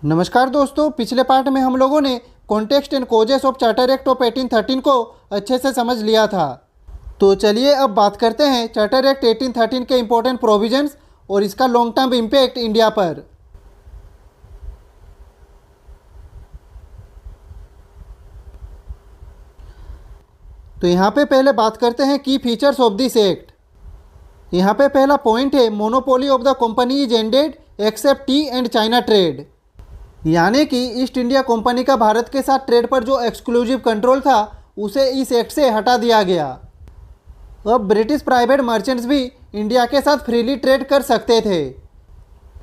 नमस्कार दोस्तों, पिछले पार्ट में हम लोगों ने context and causes of charter act of 1813 को अच्छे से समझ लिया था। तो चलिए अब बात करते हैं चार्टर एक्ट 1813 के इम्पोर्टेंट प्रोविजंस और इसका लॉन्ग टर्म इम्पैक्ट इंडिया पर। तो यहाँ पे पहले बात करते हैं की फीचर्स ऑफ दिस एक्ट। यहाँ पे पहला पॉइंट है monopoly of the company is ended except tea and China trade, यानी कि ईस्ट इंडिया कंपनी का भारत के साथ ट्रेड पर जो एक्सक्लूसिव कंट्रोल था उसे इस एक्ट से हटा दिया गया। अब ब्रिटिश प्राइवेट मर्चेंट्स भी इंडिया के साथ फ्रीली ट्रेड कर सकते थे,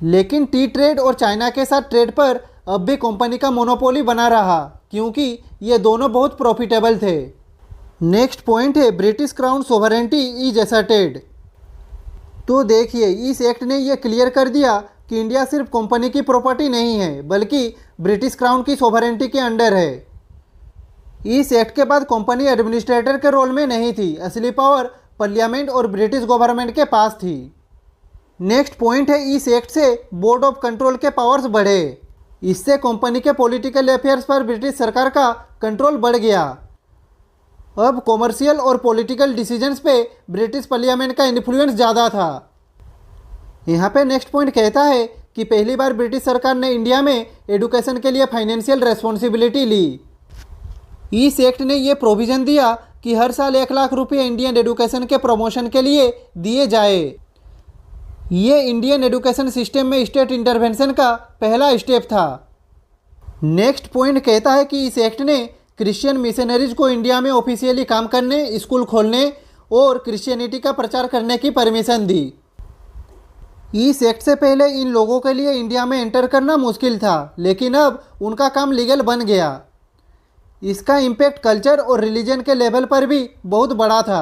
लेकिन टी ट्रेड और चाइना के साथ ट्रेड पर अब भी कंपनी का मोनोपोली बना रहा, क्योंकि ये दोनों बहुत प्रॉफिटेबल थे। नेक्स्ट पॉइंट है British crown sovereignty is asserted. तो देखिए, इस एक्ट ने यह क्लियर कर दिया कि इंडिया सिर्फ कंपनी की प्रॉपर्टी नहीं है, बल्कि ब्रिटिश क्राउन की सोवरेंटी के अंडर है। इस एक्ट के बाद कंपनी एडमिनिस्ट्रेटर के रोल में नहीं थी, असली पावर पार्लियामेंट और ब्रिटिश गवर्नमेंट के पास थी। नेक्स्ट पॉइंट है, इस एक्ट से बोर्ड ऑफ कंट्रोल के पावर्स बढ़े। इससे कंपनी के पॉलिटिकल अफेयर्स पर ब्रिटिश सरकार का कंट्रोल बढ़ गया। अब कॉमर्शियल और पॉलिटिकल डिसीजंस पे ब्रिटिश पार्लियामेंट का इन्फ्लुएंस ज़्यादा था। यहाँ पे नेक्स्ट पॉइंट कहता है कि पहली बार ब्रिटिश सरकार ने इंडिया में एजुकेशन के लिए फाइनेंशियल रेस्पॉन्सिबिलिटी ली। इस एक्ट ने ये प्रोविज़न दिया कि हर साल 1 लाख रुपये इंडियन एजुकेशन के प्रमोशन के लिए दिए जाए। ये इंडियन एजुकेशन सिस्टम में स्टेट इंटरवेंशन का पहला स्टेप था। नेक्स्ट पॉइंट कहता है कि इस एक्ट ने क्रिश्चियन मिशनरीज को इंडिया में ऑफिशियली काम करने, स्कूल खोलने और क्रिश्चियनिटी का प्रचार करने की परमिशन दी। इस एक्ट से पहले इन लोगों के लिए इंडिया में एंटर करना मुश्किल था, लेकिन अब उनका काम लीगल बन गया। इसका इम्पैक्ट कल्चर और रिलीजन के लेवल पर भी बहुत बड़ा था।